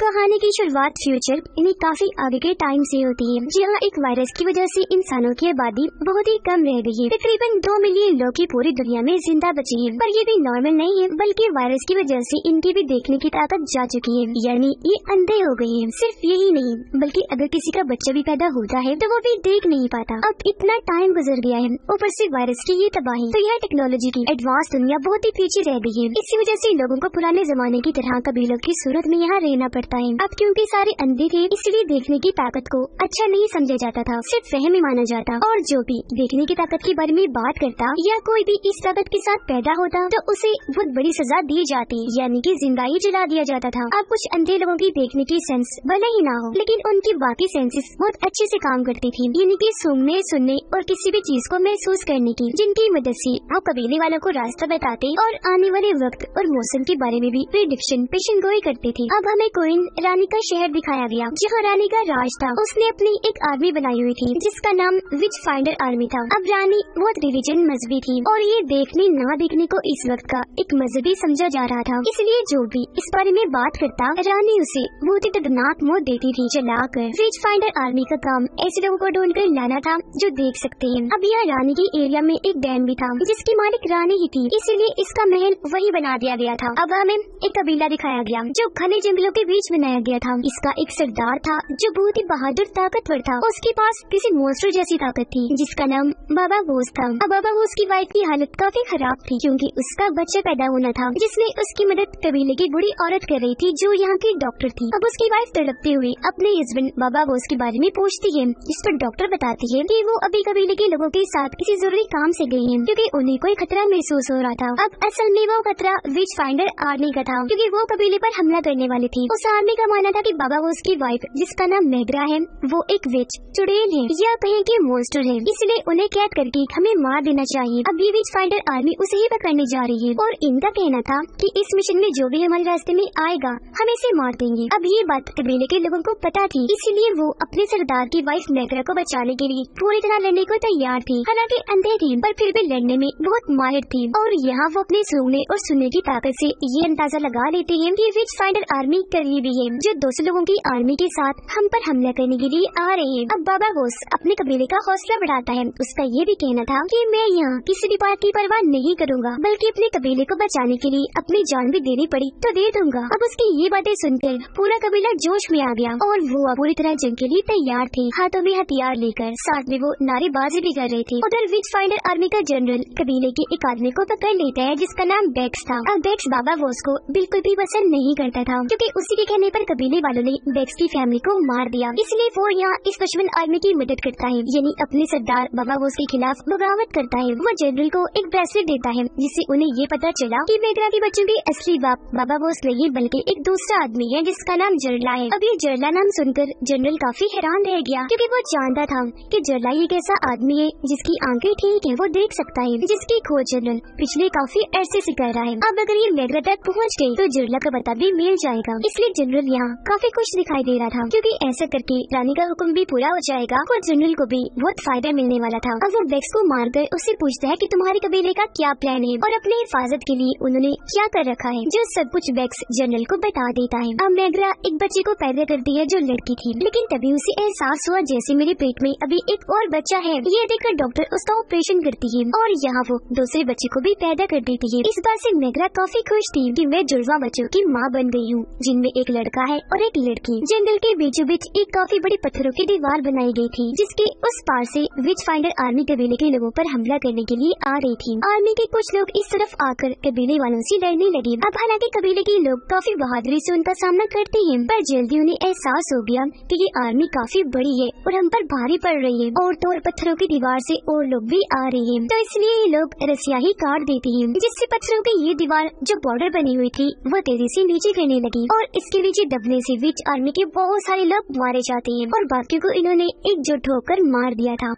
कहानी की शुरुआत फ्यूचर यानी काफी आगे के टाइम से होती है, जहाँ एक वायरस की वजह से इंसानों की आबादी बहुत ही कम रह गई है। तकरीबन 2 मिलियन लोग की पूरी दुनिया में जिंदा बचे हैं, पर ये भी नॉर्मल नहीं है, बल्कि वायरस की वजह से इनकी भी देखने की ताकत जा चुकी है, यानी ये अंधे हो गए हैं। सिर्फ यही नहीं, बल्कि अगर किसी का बच्चा भी पैदा होता है तो वो भी देख नहीं पाता। अब इतना टाइम गुजर गया है, ऊपर से वायरस की ये तबाही, तो यह टेक्नोलॉजी की एडवांस दुनिया बहुत ही पीछे रह गई है। इसी वजह से लोगों को पुराने जमाने की तरह कबीलों की सूरत में यहाँ रहना पड़ता है। अब क्योंकि सारे अंधे थे, इसलिए देखने की ताकत को अच्छा नहीं समझा जाता था, सिर्फ वहम ही माना जाता। और जो भी देखने की ताकत के बारे में बात करता या कोई भी इस ताकत के साथ पैदा होता तो उसे बहुत बड़ी सजा दी जाती, यानी कि जिंदा ही जला दिया जाता था। अब कुछ अंधे लोगों की देखने की सेंस भले ही ना हो, लेकिन उनकी बाकी सेंसेस बहुत अच्छे से काम करती थी, यानी कि सूंघने, सुनने और किसी भी चीज को महसूस करने की, जिनकी मदद से वो कबीले वालों को रास्ता बताते और आने वाले वक्त और मौसम के बारे में भी प्रेडिक्शन पेशन गोई करते थे। अब हमें क्वीन रानी का शहर दिखाया गया, जहाँ रानी का राज था। उसने अपनी एक आर्मी बनाई हुई थी, जिसका नाम विच फाइंडर आर्मी था। अब रानी बहुत रिलीजन मजहबी थी, और ये देखने ना देखने को इस वक्त का एक मजहबी समझा जा रहा था, इसलिए जो भी इस बारे में बात करता, रानी उसे बहुत ही दर्दनाक मौत देती थी जलाकर। विच फाइंडर आर्मी का काम ऐसे लोगों को ढूंढ कर लाना था जो देख सकते हैं। अब यह रानी की एरिया में एक डैम भी था, जिसकी मालिक रानी ही थी, इसीलिए इसका महल वही बना दिया गया था। अब हमें एक कबीला दिखाया गया जो घने जंगलों के बीच बनाया गया था। इसका एक सरदार था जो बहुत ही बहादुर ताकतवर था। उसके पास किसी मॉन्स्टर जैसी ताकत थी, जिसका नाम बाबा बोस था। अब बाबा बोस की वाइफ की हालत काफी खराब थी, क्योंकि उसका बच्चा पैदा होना था, जिसमें उसकी मदद कबीले की बूढ़ी औरत कर रही थी, जो यहाँ की डॉक्टर थी। अब उसकी वाइफ तड़पते हुए अपने हस्बैंड बाबा बोस के बारे में पूछती है, जिस पर डॉक्टर बताती है कि वो अभी कबीले के लोगों के साथ किसी जरूरी काम से गई है, क्योंकि उन्हें कोई खतरा महसूस हो रहा था। अब असल में वो खतरा विच फाइंडर आर्मी का था, क्योंकि वो कबीले पर हमला करने वाली थी। उस आर्मी का मानना था कि बाबा बोस की वाइफ, जिसका नाम मेग्रा है, वो एक विच चुड़ैल है या कहीं के मॉन्स्टर है, इसलिए उन्हें कैद करके हमें मार देना चाहिए। अब ये विच फाइंडर आर्मी उसे ही पकड़ने जा रही है, और इनका कहना था कि इस मिशन में जो भी हमारे रास्ते में आएगा हम इसे मार देंगे। अब ये बात कबीले के लोगों को पता थी, इसीलिए वो अपने सरदार की वाइफ मेग्रा को बचाने के लिए पूरी तरह लड़ने को तैयार थी। हालांकि अंधे थी, पर फिर भी लड़ने में बहुत माहिर थी, और यहाँ वो अपने सूंघने और सुनने की ताकत से ये अंदाजा लगा लेते हैं कि विच फाइंडर आर्मी करीबी है, जो 200 लोगों की आर्मी के साथ हम पर हमला करने के लिए आ रहे हैं। अब बाबा बोस अपने कबीले का हौसला बढ़ाता है। उसका ये भी कहना था कि मैं यहाँ किसी भी बात की परवाह नहीं करूँगा, बल्कि अपने कबीले को बचाने के लिए अपनी जान भी देनी पड़ी तो दे दूंगा। अब उसकी ये बातें सुनकर पूरा कबीला जोश में आ गया, और वो पूरी तरह जंग के लिए तैयार थे, हाथों में हथियार लेकर। साथ में वो नारेबाजी भी कर रहे थे। उधर विच फाइंडर आर्मी का जनरल कबीले के एक आदमी को पकड़ लेता है, जिसका नाम बेक्स था। अब बेक्स बाबा बोस को बिल्कुल भी पसंद नहीं करता था, क्योंकि उसी के कहने पर कबीले वालों ने बेक्स की फैमिली को मार दिया। इसलिए वो यहाँ इस दुश्मन आर्मी की मदद करता है, यानी अपने सरदार बाबा बोस के खिलाफ बगावत करता है। वो जनरल को एक ब्रेसलेट देता है, जिससे उन्हें ये पता चला कि मेग्रा के बच्चों के असली बाप बाबा बोस नहीं, बल्कि एक दूसरा आदमी है, जिसका नाम जरला है। अब ये जरला नाम सुनकर जनरल काफी हैरान रह गया, क्योंकि वो जानता था कि जरला एक ऐसा आदमी है जिसकी आंखें ठीक है, वो देख सकता है, जिसकी खोज जनरल पिछले काफी अरसे से कर रहा है। अब अगर ये मेग्रा तक पहुँच गई तो जरला का पता भी मिल जाएगा। इसलिए जनरल यहाँ काफी खुश दिखाई दे रहा था, क्योंकि ऐसा करके रानी का हुक्म भी पूरा हो जाएगा और जनरल को भी बहुत फायदा मिलने वाला था। अब वो बेक्स को मारकर उससे पूछता है कि तुम्हारे कबीले का क्या प्लान है और अपने हिफाजत के लिए उन्होंने क्या कर रखा है, जो सब कुछ बेक्स जनरल को बता देता है। अब मेग्रा एक बच्चे को पैदा करती है जो लड़की थी, लेकिन तभी उसे एहसास हुआ जैसे मेरे पेट में अभी एक और बच्चा है। ये देखकर डॉक्टर उसका ऑपरेशन करती है, और यहाँ वो दूसरे बच्चे को भी पैदा कर देती है। इस बात से मेग्रा काफी खुश थी कि मैं जुड़वा बच्चों की माँ बन गई हूँ, जिनमें एक लड़का है और एक लड़की। जंगल के बीचों बीच एक काफी बड़ी पत्थरों की दीवार बनाई गई थी, जिसके उस पार से विच फाइंडर आर्मी कबीले के लोगों पर हमला करने के लिए आ रही थी। आर्मी के कुछ लोग इस तरफ आकर कबीले वालों से लड़ने लगे। अब हालांकि कबीले के लोग काफी बहादुरी से उनका सामना करते हैं, पर जल्दी उन्हें एहसास हो गया कि ये आर्मी काफी बड़ी है और हम पर भारी पड़ रही है, और तो और पत्थरों की दीवार से और लोग भी आ रहे हैं। तो इसलिए ये लोग रस्सियाँ ही काट देते हैं, जिससे पत्थरों की ये दीवार जो बॉर्डर बनी हुई थी वो तेजी से नीचे गिरने लगी, और इसके नीचे दबने से विच आर्मी के बहुत सारे लोग मारे जाते हैं, और बाकियों को इन्होंने एकजुट होकर मार दिया था।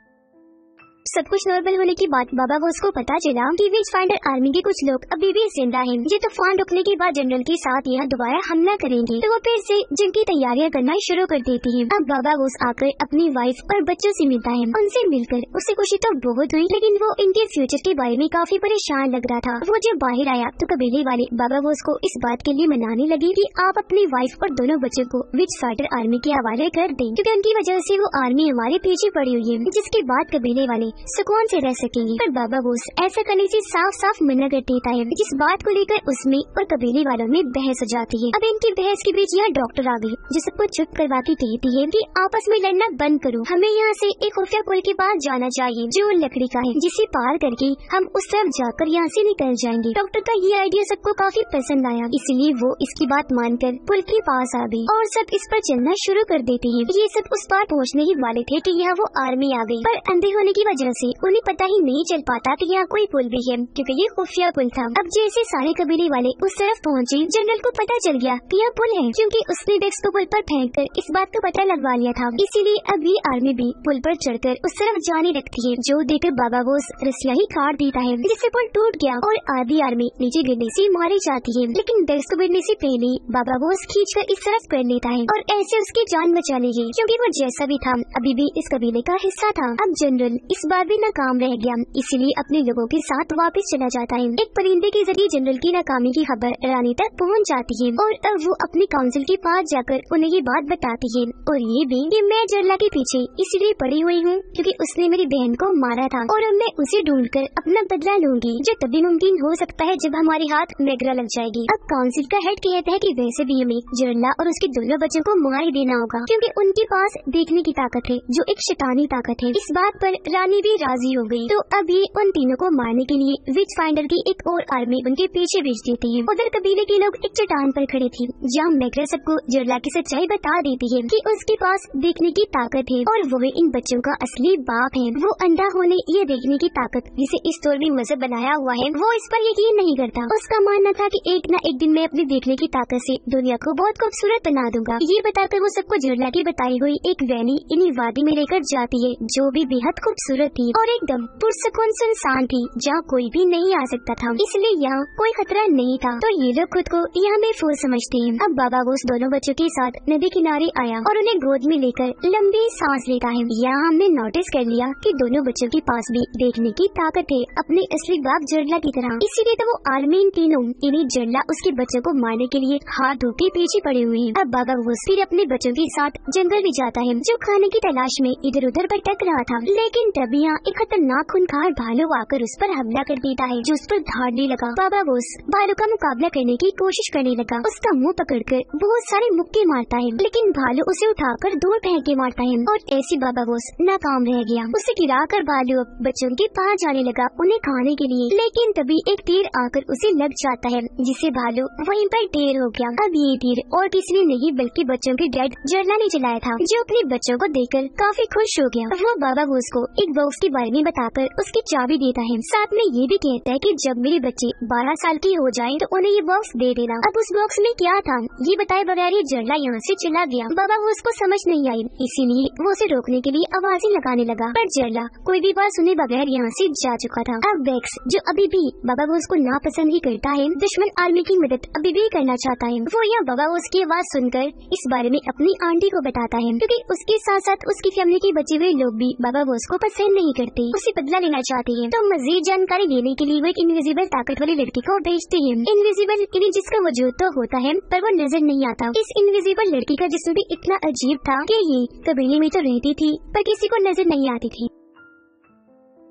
सब कुछ नॉर्मल होने के बाद बाबा बोस को पता चला कि विच फाइंडर आर्मी के कुछ लोग अभी भी जिंदा हैं। ये तूफान रुकने के बाद जनरल के साथ यहाँ दोबारा हमला करेंगे, तो वो फिर से जंग की तैयारियां करना शुरू कर देती है। अब बाबा बोस आकर अपनी वाइफ और बच्चों से मिलता है। उनसे मिलकर उसे खुशी तो बहुत हुई, लेकिन वो इनके फ्यूचर के बारे में काफी परेशान लग रहा था। वो जब बाहर आया तो कबीले वाले बाबा बोस को इस बात के लिए मनाने लगे कि आप अपनी वाइफ और दोनों बच्चों को विच फाइटर आर्मी के हवाले कर दें, क्योंकि उनकी वजह से वो आर्मी हमारे पीछे पड़ी हुई है, जिसके बाद कबीले वाले सुकून से रह सकेंगे। पर बाबा बोस ऐसा करने से साफ साफ मना कर देता है, जिस बात को लेकर उसमें और कबीले वालों में बहस हो जाती है। अब इनकी बहस के बीच यहाँ डॉक्टर आ गई, जो सबको चुप करवा के कहती है कि आपस में लड़ना बंद करो, हमें यहाँ से एक खुफिया पुल के पास जाना चाहिए जो लकड़ी का है, जिसे पार करके हम उस तरफ जाकर यहाँ से निकल जाएंगे। डॉक्टर का ये आइडिया सबको काफी पसंद आया, इसलिए वो इसकी बात मानकर पुल के पास आ गई और सब इस पर चलना शुरू कर देते हैं। ये सब उस पार पहुँचने ही वाले थे कि यहाँ वो आर्मी आ गई, पर अंधे होने की वजह से उन्हें पता ही नहीं चल पाता कि यहाँ कोई पुल भी है, क्योंकि ये खुफिया पुल था। अब जैसे सारे कबीले वाले उस तरफ पहुँचे, जनरल को पता चल गया कि यह पुल है, क्योंकि उसने डेस्क को पुल पर फेंककर इस बात का पता लगवा लिया था। इसीलिए अब ये आर्मी भी पुल पर चढ़कर उस तरफ जाने लगती है, जो देखकर बाबा बोस रस्सियाँ ही काट देता है, जिससे पुल टूट गया और आधी आर्मी नीचे गिरने से मारी जाती है। लेकिन डेस्क को गिरने से पहले बाबा बोस खींचकर इस तरफ कर लेता है और ऐसे उसकी जान बचा ली गई, क्योंकि वो जैसा भी था अभी भी इस कबीले का हिस्सा था। अब जनरल इस बार भी नाकाम रह गया, इसीलिए अपने लोगों के साथ वापस चला जाता है। एक परिंदे के जरिए जनरल की नाकामी की खबर रानी तक पहुँच जाती है और अब वो अपनी काउंसिल के पास जाकर उन्हें ये बात बताती है, और ये भी कि मैं जरला के पीछे इसलिए पड़ी हुई हूँ क्योंकि उसने मेरी बहन को मारा था और अब मैं उसे ढूंढकर अपना बदला लूंगी, जो तभी मुमकिन हो सकता है जब हमारे हाथ मैगरा लग जाएगी। अब काउंसिल का हेड कहता है कि वैसे भी हमें जरला और उसके दोनों बच्चों को मार ही देना होगा, क्योंकि उनके पास देखने की ताकत है जो एक शैतानी ताकत है। इस बात पर रानी भी राजी हो गई, तो अब ये उन तीनों को मारने के लिए विच फाइंडर की एक और आर्मी उनके पीछे भेज देती है। उधर कबीले के लोग एक चट्टान पर खड़े थे, जहाँ मैगरा सबको जरला की सच्चाई बता देती है कि उसके पास देखने की ताकत है और वो इन बच्चों का असली बाप है। वो अंधा होने ये देखने की ताकत जिसे इस तौर में मजहब बनाया हुआ है, वो इस पर यकीन नहीं करता। उसका मानना था कि एक न एक दिन मैं अपनी देखने की ताकत से दुनिया को बहुत खूबसूरत बना दूंगा। ये बताकर वो सबको जरला की बताई हुई एक वैली इन्हीं वादी में लेकर जाती है, जो भी बेहद खूबसूरत थी और एकदम पुरसुकून सुनसान थी, जहाँ कोई भी नहीं आ सकता था, इसलिए यहाँ कोई खतरा नहीं था। तो ये लोग खुद को यहाँ महफूज समझते हैं। अब बाबा बोस दोनों बच्चों के साथ नदी किनारे आया और उन्हें गोद में लेकर लंबी सांस लेता है। यहाँ हमने नोटिस कर लिया कि दोनों बच्चों के पास भी देखने की ताकत है, अपने असली बाप जरला की तरह। इसीलिए तो वो आर्मी इन तीनों इन्हीं जरला उसके बच्चों को मारने के लिए हाथ धो के पीछे पड़े हुए हैं। अब बाबा बोस फिर अपने बच्चों के साथ जंगल भी जाता है, जो खाने की तलाश में इधर उधर भटक रहा था। लेकिन तभी यहाँ एक खतरनाक खूंखार भालू आकर उस पर हमला कर देता है, जो उस पर धाड़ने लगा। बाबा बोस भालू का मुकाबला करने की कोशिश करने लगा, उसका मुंह पकड़कर बहुत सारे मुक्के मारता है, लेकिन भालू उसे उठाकर दूर फेंक के मारता है और ऐसे बाबा बोस नाकाम रह गया। उसे गिराकर भालू बच्चों के पास जाने लगा उन्हें खाने के लिए, लेकिन तभी एक तीर आकर उसे लग जाता है, जिससे भालू वहीं पर ढेर हो गया। अब ये तीर और किसी ने नहीं बल्कि बच्चों के डैड जरला ने चलाया था, जो अपने बच्चों को देखकर काफी खुश हो गया। वो बाबा बोस को एक बॉक्स के बारे में बताकर उसकी चाबी देता है, साथ में ये भी कहता है कि जब मेरे बच्चे 12 साल के हो जाएं तो उन्हें ये बॉक्स दे देना। अब उस बॉक्स में क्या था ये बताए बगैर ये जरला यहाँ से चला गया। बाबा बोस को समझ नहीं आई, इसीलिए वो उसे रोकने के लिए आवाजें लगाने लगा, पर जरला कोई भी बात सुने बगैर यहाँ से जा चुका था। अब बैक्स, जो अभी भी बाबा बोस को नापसंद ही करता है, दुश्मन आर्मी की मदद अभी भी करना चाहता है। वो यहाँ बाबा बोस की आवाज सुनकर इस बारे में अपनी आंटी को बताता है, क्योंकि उसके साथ साथ उसकी फैमिली के बचे हुए लोग भी बाबा बोस को पसंद नहीं करते, उसे बदला लेना चाहते हैं। तो मजीद जानकारी लेने के लिए वो एक इनविजिबल ताकत वाली लड़की को भेजते हैं। इनविजिबल लड़की जिसका वजूद तो होता है पर वो नजर नहीं आता। इस इनविजिबल लड़की का जिस्म भी इतना अजीब था कि ये कबीले में तो रहती थी पर किसी को नजर नहीं आती थी।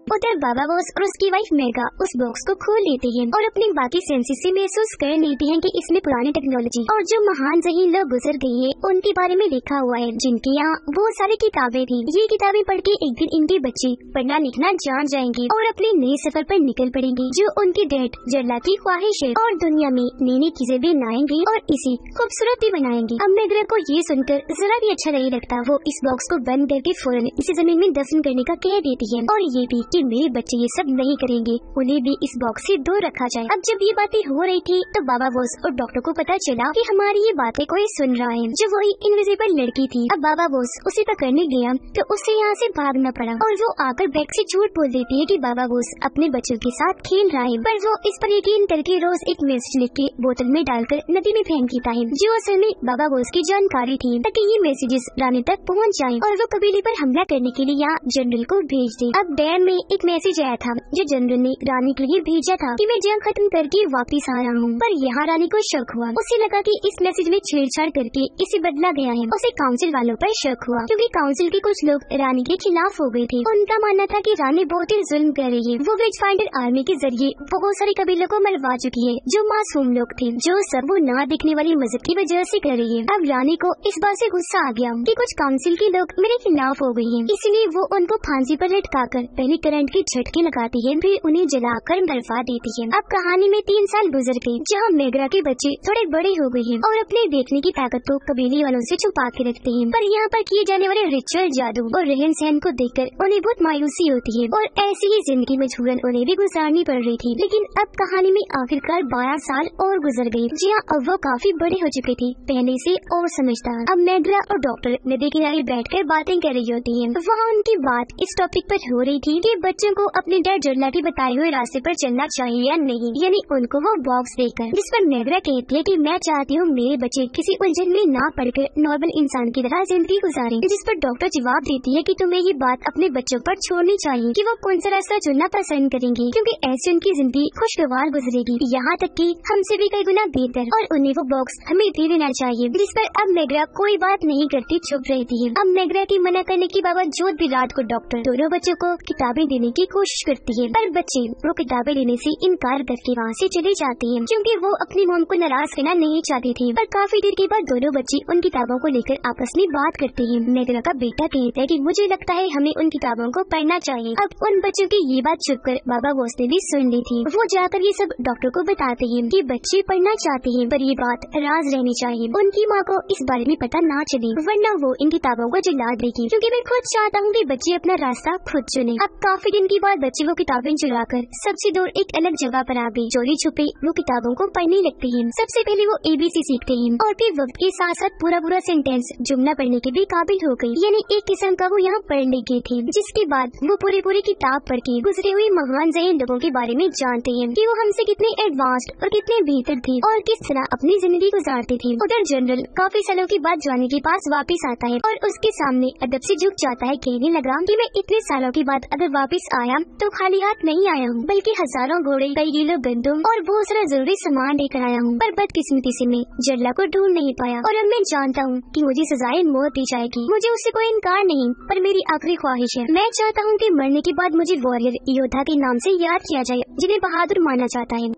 उधर बाबा बोस और उसकी वाइफ मेगा उस बॉक्स को खोल लेते हैं और अपनी बाकी सेंसेस से महसूस कर लेते हैं कि इसमें पुरानी टेक्नोलॉजी और जो महान जहीन लोग गुजर गए हैं उनके बारे में लिखा हुआ है, जिनके यहाँ बहुत सारी किताबें थी। ये किताबें पढ़ के एक दिन इनके बच्चे पढ़ना लिखना जान जाएंगे और अपने नए सफर पर निकल पड़ेंगे, जो उनके डैड जरला की ख्वाहिश है, और दुनिया में नई नई चीजें भी लाएंगे और इसे खूबसूरत भी बनाएंगे। अब मेगा को ये सुनकर जरा भी अच्छा नहीं लगता। वो इस बॉक्स को बंद करके फौरन इसे जमीन में दफन करने का कह देती है और ये भी कि मेरे बच्चे ये सब नहीं करेंगे, उन्हें भी इस बॉक्स से दूर रखा जाए। अब जब ये बातें हो रही थी तो बाबा बोस और डॉक्टर को पता चला कि हमारी ये बातें कोई सुन रहा है, जो वही इनविजिबल लड़की थी। अब बाबा बोस उसे पकड़ने गया तो उससे यहाँ से भागना पड़ा और वो आकर बैग से झूठ बोल देती है कि बाबा बोस अपने बच्चों के साथ खेल रहा है, पर वो इस पर यकीन करके रोज एक मैसेज लिख के बोतल में डालकर नदी में फेंक देता है, जो असल में बाबा बोस की जानकारी थी, ताकि ये मैसेजेस रानी तक पहुँच जाए और वो कबीले पर हमला करने के लिए यहाँ जनरल को भेज दे। अब डैम में एक मैसेज आया था जो जनरल ने रानी के लिए भेजा था कि मैं जंग खत्म करके वापिस आ रहा हूँ, पर यहाँ रानी को शक हुआ। उसे लगा कि इस मैसेज में छेड़छाड़ करके इसे बदला गया है। उसे काउंसिल वालों पर शक हुआ क्योंकि काउंसिल के कुछ लोग रानी के खिलाफ हो गए थे। उनका मानना था कि रानी बहुत ही जुल्म कर रही है, वो वेज फाइंडर आर्मी के जरिए बहुत सारे कबीलों को मरवा चुकी है जो मासूम लोग थे, जो सब वो ना दिखने वाली मजहब की वजह से कर रही है। अब रानी को इस बात से गुस्सा आ गया कि कुछ काउंसिल के लोग मेरे खिलाफ हो गए हैं, इसलिए वो उनको फांसी पर लटकाकर पहले करंट के झटके लगाती है, फिर उन्हें जलाकर मरवा देती है। अब कहानी में 3 साल गुजर गए, जहाँ मेगरा के बच्चे थोड़े बड़े हो गए हैं और अपने देखने की ताकत को कबीले वालों से छुपा के रखते हैं, पर यहाँ पर किए जाने वाले रिचुअल, जादू और रहन सहन को देखकर उन्हें बहुत मायूसी होती है और ऐसी ही जिंदगी में झूरन उन्हें भी गुजारनी पड़ रही थी। लेकिन अब कहानी में आखिरकार 12 साल और गुजर गए, जी हाँ, अब वो काफी बड़े हो चुके थे, पहले से और समझदार। अब मेगरा और डॉक्टर नदी किनारे बैठकर बातें कर रही होती हैं। वहाँ उनकी बात इस टॉपिक पर हो रही थी कि बच्चों को अपने डैड जर्ला के बताए हुए रास्ते पर चलना चाहिए या नहीं, यानी उनको वो बॉक्स देकर, जिस पर मेगरा कहती है कि मैं चाहती हूँ मेरे बच्चे किसी उलझन में ना पड़कर नॉर्मल इंसान की तरह जिंदगी गुजारें, जिस पर डॉक्टर जवाब देती है कि तुम्हें ये बात अपने बच्चों पर छोड़नी चाहिए कि वो कौन सा रास्ता चुनना पसंद करेंगे, क्योंकि ऐसे उनकी जिंदगी खुशगवार गुजरेगी, यहाँ तक कि हमसे भी कई गुना बेहतर, और उन्हें वो बॉक्स हमें दे देना चाहिए। जिस पर अब मेगरा कोई बात नहीं करती, चुप रहती है। अब मेगरा की मना करने के बावजूद भी रात को डॉक्टर दोनों बच्चों को किताबें देने की कोशिश करती है, पर बच्चे वो किताबें लेने से इनकार करके वहाँ से चले जाते हैं, क्योंकि वो अपनी मॉम को नाराज करना नहीं चाहती थी। पर काफी देर के बाद दोनों बच्चे उन किताबों को लेकर आपस में बात करते हैं। मेगरा का बेटा कहता है कि मुझे लगता है हमें उन किताबों को पढ़ना चाहिए। अब उन बच्चों की ये बात छुपकर बाबा बोस ने भी सुन ली थी। वो जाकर ये सब डॉक्टर को बताते हैं कि बच्चे पढ़ना चाहते हैं, पर ये बात राज रहनी चाहिए, उनकी माँ को इस बारे में पता ना चले, वरना वो इन किताबों को जला देगी, क्योंकि मैं खुद चाहता हूँ कि बच्चे अपना रास्ता खुद चुने। अब काफी दिन के बाद बच्चे वो किताबें चुराकर सबसे दूर एक अलग जगह पर आ गए, चोरी छुपे वो किताबों को पढ़ने लगते हैं। सबसे पहले वो ABC सीखते हैं और फिर वक्त के साथ साथ पूरा सेंटेंस जुमला पढ़ने के भी काबिल हो गई, यानी एक किस्म का वो यहाँ पढ़ने गए थे। जिसके बाद वो पूरी किताब पढ़ के गुजरे हुए महान जहीन लोगों के बारे में जानते हैं कि वो हमसे कितने एडवांस्ड और कितने बेहतर थे और किस तरह अपनी जिंदगी गुजारते थे। उधर जनरल काफी सालों के बाद जानी के पास वापस आता है और उसके सामने अदब से झुक जाता है, कहने लगा कि मैं इतने सालों के बाद अगर वापस आया तो खाली हाथ नहीं आया हूँ, बल्कि हजारों घोड़े, कई किलो गंदम और बहुत सारा जरूरी सामान लेकर आया हूँ। पर बदकिस्मती से मैं जर्ला को ढूंढ नहीं पाया और अब मैं जानता हूँ कि मुझे सजाए मौत दी जाएगी। मुझे उससे कोई इनकार नहीं, पर मेरी आखिरी ख्वाहिश है, मैं चाहता हूँ कि मरने के बाद मुझे वॉरियर योद्धा के नाम से याद किया जाए, जिन्हें बहादुर माना जाता है।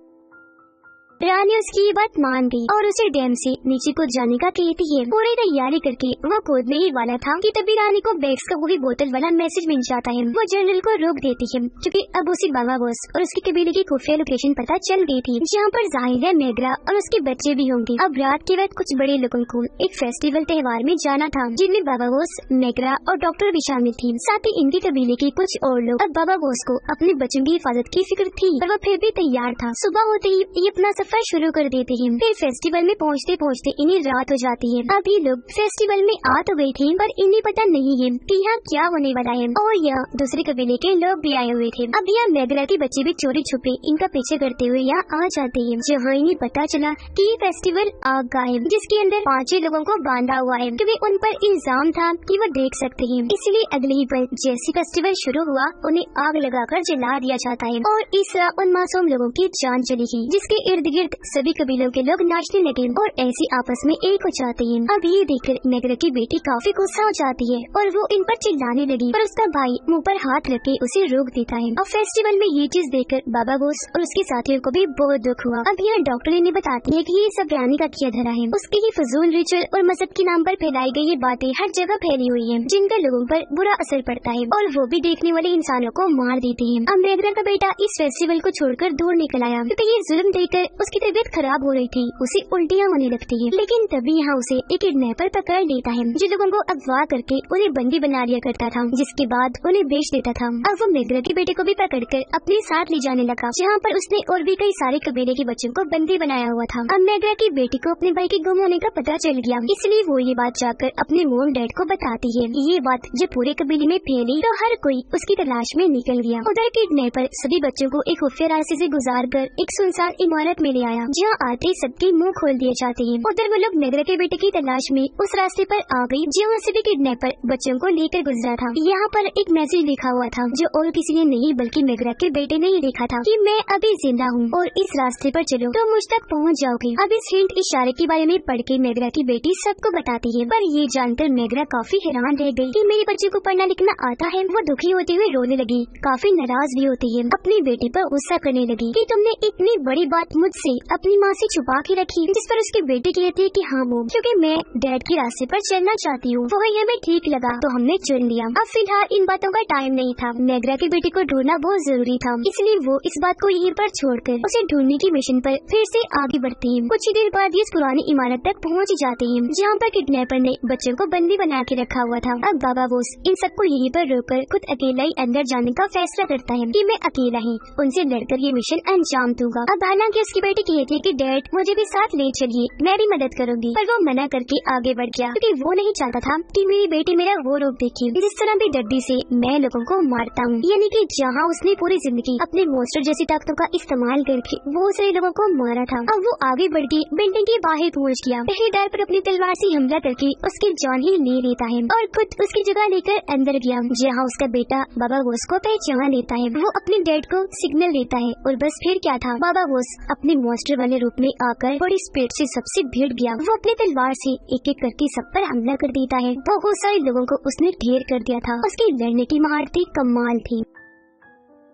रानी उसकी ये बात मान गई और उसे डैम से नीचे कूद जाने का कहती है। पूरी तैयारी करके वो कूदने ही वाला था कि तभी रानी को बैग्स का वही बोतल वाला मैसेज मिल जाता है। वो जनरल को रोक देती है क्योंकि अब उसे बाबा बोस और उसके कबीले की खुफिया लोकेशन पता चल गई थी, जहाँ पर जाहिर है मेगरा और उसके बच्चे भी होंगे। अब रात के वक्त कुछ बड़े लोगों को एक फेस्टिवल त्योहार में जाना था, जिनमें बाबा बोस, मेगरा और डॉक्टर भी शामिल थी, साथ ही इनके कबीले के कुछ और लोग। अब बाबा बोस को अपने बच्चों की हिफाजत की फिक्र थी, पर वो फिर भी तैयार था। सुबह होते ही ये अपना सफर शुरू कर देते हैं। फिर फेस्टिवल में पहुँचते पहुँचते इन्हें रात हो जाती है। अब ये लोग फेस्टिवल में आ तो गए थे, पर इन्हें पता नहीं है कि यहाँ क्या होने वाला है और यहाँ दूसरे कबीले के लोग भी आए हुए थे। अब यहाँ मेगरा के बच्चे भी चोरी छुपे इनका पीछे करते हुए यहाँ आ जाते हैं, जहाँ इन्हें पता चला कि ये फेस्टिवल आग का है, जिसके अंदर 5 लोगों को बांधा हुआ है, क्योंकि उन पर इल्जाम था कि वो देख सकते हैं। इसलिए अगले ही पल जैसे फेस्टिवल शुरू हुआ, उन्हें आग लगाकर जला दिया जाता है और इस तरह उन मासूम लोगों की जान चली गई, जिसके इर्द गिर्द सभी कबीलों के लोग नाचने लगे और ऐसे आपस में एक हो जाते हैं। अब ये देखकर मेगरा की बेटी काफी गुस्सा हो जाती है और वो इन पर चिल्लाने लगी, पर उसका भाई मुंह पर हाथ रख के उसे रोक देता है। और फेस्टिवल में ये चीज देखकर बाबा बोस और उसके साथियों को भी बहुत दुख हुआ। अब यहाँ डॉक्टर इन्हें बताती है कि ये सब रानी का किया धरा है, उसके ही फजूल रिचुअल और मजहब के नाम पर फैलाई गई ये बातें हर जगह फैली हुई है, जिनका लोगों पर बुरा असर पड़ता है और वो भी देखने वाले इंसानों को मार देते हैं। अब मेगरा का बेटा इस फेस्टिवल को छोड़कर दूर निकल आया, क्योंकि ये जुल्म देखकर उसकी तबीयत खराब हो रही थी, उसे उल्टियाँ होने लगती है। लेकिन तभी यहाँ उसे एक किडनैपर पकड़ लेता है जो लोगों को अगवा करके उन्हें बंदी बना लिया करता था, जिसके बाद उन्हें बेच देता था। अब वो मेग्रा के बेटे को भी पकड़कर अपने साथ ले जाने लगा, जहाँ पर उसने और भी कई सारे कबीले के बच्चों को बंदी बनाया हुआ था। अब मेग्रा की बेटी को अपने भाई के गुम होने का पता चल गया, इसलिए वो ये बात जाकर अपने मोम डैड को बताती है। ये बात जब पूरे कबीले में फैली तो हर कोई उसकी तलाश में निकल गया। उधर किडनैपर सभी बच्चों को एक खुफिया रास्ते से गुजार कर एक सुनसान इमारत में ले आया, जहाँ आते ही सबके मुंह खोल दिए जाते हैं। उधर वो लोग मेग्रा के बेटे की तलाश में उस रास्ते पर आ गई, जहाँ से भी किडनैपर बच्चों को लेकर गुजरा था। यहाँ पर एक मैसेज लिखा हुआ था जो और किसी ने नहीं बल्कि मेग्रा के बेटे ने ही लिखा था कि मैं अभी जिंदा हूँ और इस रास्ते पर चलो तो मुझ तक पहुँच जाओगे। अब इस हिंट इशारे के बारे में पढ़ के मेग्रा की बेटी सबको बताती है, पर ये जानकर मेग्रा काफी हैरान रह गई कि मेरे बच्चे को पढ़ना लिखना आता है। वो दुखी होते हुए रोने लगी, काफी नाराज भी होती है, अपनी बेटी पर गुस्सा करने लगी कि तुमने इतनी बड़ी बात मुझसे अपनी माँ से छुपा के रखी। जिस पर उसकी बेटी कहती है कि हाँ वो क्योंकि मैं डैड के रास्ते पर चलना चाहती हूँ, वो हमें ठीक लगा तो हमने चुन लिया। अब फिलहाल इन बातों का टाइम नहीं था, मेग्रा की बेटी को ढूंढना बहुत जरूरी था, इसलिए वो इस बात को यहीं पर छोड़कर उसे ढूंढने की मिशन पर फिर से आगे बढ़ती है। कुछ ही देर बाद ये पुरानी इमारत तक पहुँच जाती है, जहाँ पर किडनैपर ने बच्चों को बंदी बना के रखा हुआ था। अब बाबा बोस इन सबको यहीं पर रोककर खुद अकेला ही अंदर जाने का फैसला करता है कि मैं अकेला ही उनसे लड़कर ये मिशन अंजाम दूंगा। अब हालांकि उसकी बेटी कहती है कि डैड मुझे भी साथ ले चलिए, मैं भी मदद करूंगी, पर वो मना करके आगे बढ़ गया क्योंकि वो नहीं चाहता था कि मेरी बेटी मेरा वो रूप देखे जिस तरह भी डड्डी से मैं लोगों को मारता हूँ। यानी कि जहाँ उसने पूरी जिंदगी अपने मॉन्स्टर जैसी ताकतों का इस्तेमाल करके बहुत सारे लोगों को मारा था, अब वो आगे बढ़ के बिल्डिंग के बाहर पहुँच गया। पहले डर पर अपनी तलवार से हमला करके उसकी जान ही ले लेता है और खुद उसकी जगह लेकर अंदर गया, जहाँ उसका बेटा बाबा बोस को पहचान लेता है। वो अपने डैड को सिग्नल देता है और बस फिर क्या था, बाबा बोस अपने मॉन्स्टर वाले रूप में आकर बड़ी स्पीड से सबसे भिड़ गया। वो अपनी तलवार से एक एक करके सब पर हमला कर देता है। बहुत सारे लोगों को उसने ढेर कर दिया था। उसकी लड़ने की महारत कमाल थी।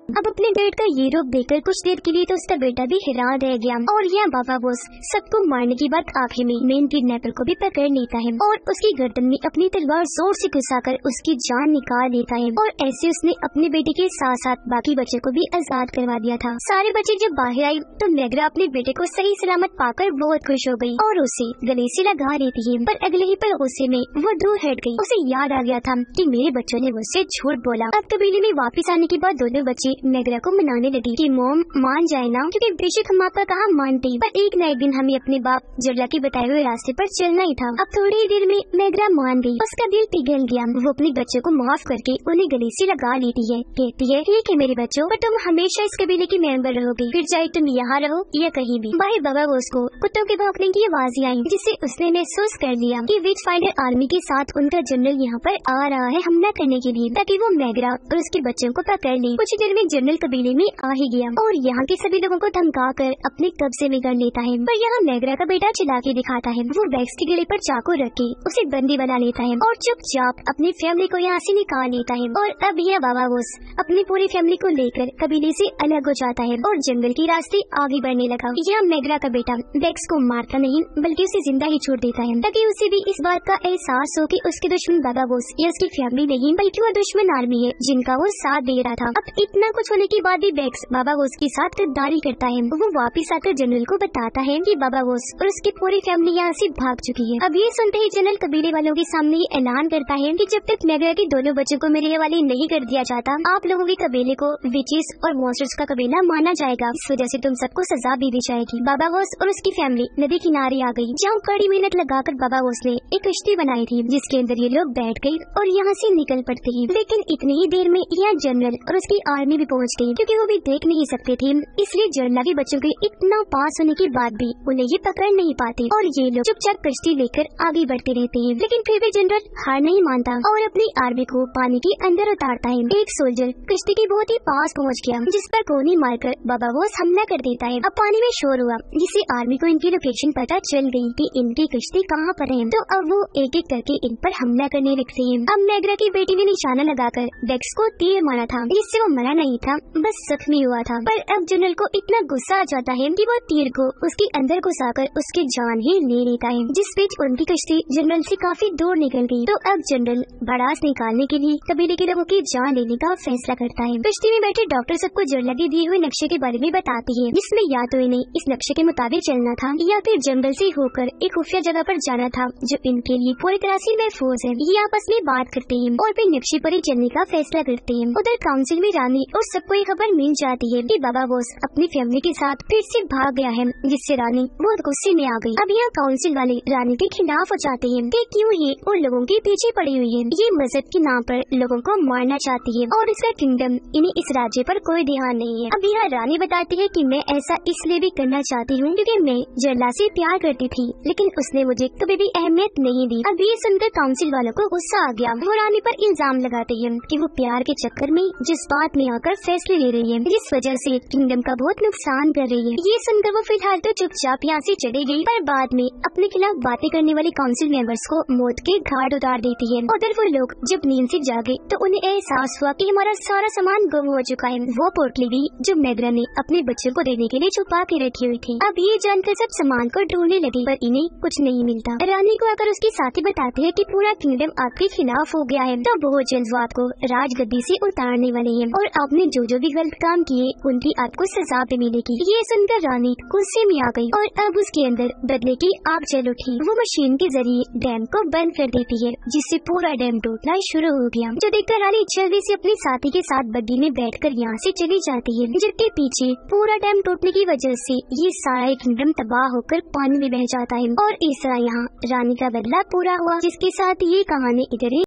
अब अपने डैड का ये रूप देखकर कुछ देर के लिए तो उसका बेटा भी हैरान रह गया और यह बाबा बोस सबको मारने की बात आखिर में मेन किडनैपर को भी पकड़ लेता है और उसकी गर्दन में अपनी तलवार जोर से घुसाकर उसकी जान निकाल लेता है। और ऐसे उसने अपने बेटे के साथ साथ बाकी बच्चे को भी आजाद करवा दिया था। सारे बच्चे जब बाहर आई तो मेग्रा अपने बेटे को सही सलामत पाकर बहुत खुश हो गई और उसे गले से लगा लेती है, पर अगले ही पल गुस्से में वो दूर हट गई। उसे याद आ गया था कि मेरे बच्चों ने मुझसे झूठ बोला। अब कबीले में वापस आने के बाद दोनों बच्चे मेग्रा को मनाने लगी कि मॉम मान जाए ना, क्योंकि बेशक हम आपका कहा मानते, पर एक न एक दिन हमें अपने बाप जरला के बताए हुए रास्ते पर चलना ही था। अब थोड़ी ही देर में मेग्रा मान गई, उसका दिल पिघल गया। वो अपने बच्चों को माफ करके उन्हें गले से लगा लेती है, कहती है ठीक है मेरे बच्चों, पर तुम हमेशा इस कबीले की मेंबर रहोगे, फिर चाहे तुम यहाँ रहो या कहीं भी। भाई बाबा बोस को कुत्तों के भौंकने की आवाज़ें आई, जिससे उसने महसूस कर लिया कि विच फाइंडर आर्मी के साथ उनका जनरल यहाँ पर आ रहा है हमला करने के लिए, ताकि वो मेग्रा और उसके बच्चों को पकड़ ले। कुछ देर में जनरल कबीले में आ ही गया और यहाँ के सभी लोगों को धमका कर अपने कब्जे में कर लेता है। पर यहाँ मेग्रा का बेटा चिल्ला के दिखाता है। वो बैग्स के गले पर चाकू रख के उसे बंदी बना लेता है और चुपचाप अपनी फैमिली को यहाँ से निकाल लेता है। और अब यह बाबा बोस अपनी पूरी फैमिली को लेकर कबीले से अलग हो जाता है और जंगल के रास्ते आगे बढ़ने लगा। यहाँ मेग्रा का बेटा बैग्स को मारता नहीं बल्कि उसे जिंदा ही छोड़ देता है, ताकि उसे भी इस बात का एहसास हो कि उसके दुश्मन बाबा बोस या उसकी फैमिली नहीं बल्कि वो दुश्मन आर्मी है जिनका वो साथ दे रहा था। अब इतना कुछ होने के बाद भी बैग्स बाबा बोस के साथ गद्दारी करता है। वो वापस आकर जनरल को बताता है कि बाबा बोस और उसकी पूरी फैमिली यहाँ से भाग चुकी है। अब ये सुनते ही जनरल कबीले वालों के सामने ये ऐलान करता है कि जब तक मेग्रा के दोनों बच्चों को मेरे हवाले नहीं कर दिया जाता, आप लोगों के कबीले को विचेस और मॉन्स्टर्स का कबीला माना जाएगा। इस वजह से तुम सबको सजा भी दी जाएगी। बाबा बोस और उसकी फैमिली नदी किनारे आ गई, जहाँ कड़ी मेहनत लगाकर बाबा बोस ने एक कश्ती बनाई थी, जिसके अंदर ये लोग बैठ गए और यहाँ से निकल पड़ते हैं। लेकिन इतनी ही देर में यहाँ जनरल और उसकी आर्मी भी पहुँच गयी, क्योंकि वो भी देख नहीं सकते थे, इसलिए जरला के बच्चों के इतना पास होने के बाद भी उन्हें ये पकड़ नहीं पाते और ये लोग चुपचाप कश्ती लेकर आगे बढ़ते रहते हैं। लेकिन फिर भी जनरल हार नहीं मानता और अपनी आर्मी को पानी के अंदर उतारता है। एक सोल्जर कश्ती के बहुत ही पास पहुंच गया, जिस पर गोली मारकर बाबा बोस हमला कर देता है। अब पानी में शोर हुआ, जिससे आर्मी को इनकी लोकेशन पता चल गई कि इनकी कश्ती कहाँ पर है। तो अब वो एक एक करके इन पर हमला करने लगते हैं। अब मेग्रा की बेटी ने निशाना लगाकर बैग्स को तीर मारा था, जिससे वो मरा नहीं नहीं था, बस जख्मी हुआ था। पर अब जनरल को इतना गुस्सा आ जाता है कि वो तीर को उसके अंदर घुसाकर उसकी जान ही ले लेता है, जिस बीच उनकी कश्ती जनरल से काफी दूर निकल गई। तो अब जनरल भड़ास निकालने के लिए कबीले के लोगों की जान लेने का फैसला करता है। कश्ती में बैठे डॉक्टर सबको जड़ लगे दिए हुए नक्शे के बारे में बताती है, जिसमें या तो इन्हें इस नक्शे के मुताबिक चलना था या फिर जंगल से होकर एक खुफिया जगह पर जाना था जो इनके लिए पूरी तरह से महफूज है। ये आपस में बात करते हैं और फिर नक्शे पर ही चलने का फैसला करते हैं। उधर काउंसिल में रानी और सबको ये खबर मिल जाती है कि बाबा बोस अपनी फैमिली के साथ फिर से भाग गया है, जिससे रानी बहुत गुस्से में आ गई। अब यहाँ काउंसिल वाले रानी के खिलाफ हो जाते हैं कि क्यों ये उन लोगों के पीछे पड़ी हुई है, ये मजहब के नाम पर लोगों को मारना चाहती है और इसका किंगडम इन्हें इस राज्य पर कोई ध्यान नहीं है। अब यहाँ रानी बताती है कि मैं ऐसा इसलिए भी करना चाहती हूँ क्योंकि मैं जरला से प्यार करती थी, लेकिन उसने मुझे कभी भी अहमियत नहीं दी। अब ये सुनकर काउंसिल वालों को गुस्सा आ गया। वो रानी पर इल्जाम लगाते हैं कि वो प्यार के चक्कर में जज्बात में आकर फैसले ले रही है, जिस वजह से किंगडम का बहुत नुकसान कर रही है। ये सुनकर वो फिलहाल तो चुपचाप यहाँ से चली गई, पर बाद में अपने खिलाफ बातें करने वाले काउंसिल मेंबर्स को मौत के घाट उतार देती है। उधर वो लोग जब नींद से जागे तो उन्हें एहसास हुआ कि हमारा सारा सामान गुम हो चुका है। वो पोटली भी जो मैग्रा ने अपने बच्चों को देने के लिए छुपा के रखी हुई थी। अब ये जानकर सब सामान को ढूंढने लगी, पर इन्हें कुछ नहीं मिलता। रानी को आकर उसके साथी बताते हैं कि पूरा किंगडम आपके खिलाफ हो गया है, तो बहुत जल्द वो आपको राजगद्दी से उतारने वाले हैं और आपने जो भी गलत काम किए उनकी आपको सजा भी मिलेगी। ये सुनकर रानी गुस्से में आ गई और अब उसके अंदर बदले की आग जल उठी। वो मशीन के जरिए डैम को बंद कर देती है, जिससे पूरा डैम टूटना शुरू हो गया। जो देखकर रानी जल्दी से अपने साथी के साथ बग्गी में बैठकर यहाँ से चली जाती है, जिसके पीछे पूरा डैम टूटने की वजह से ये सारा किंगडम तबाह होकर पानी में बह जाता है। और इस तरह यहाँ रानी का बदला पूरा हुआ, जिसके साथ ये कहानी इधर ही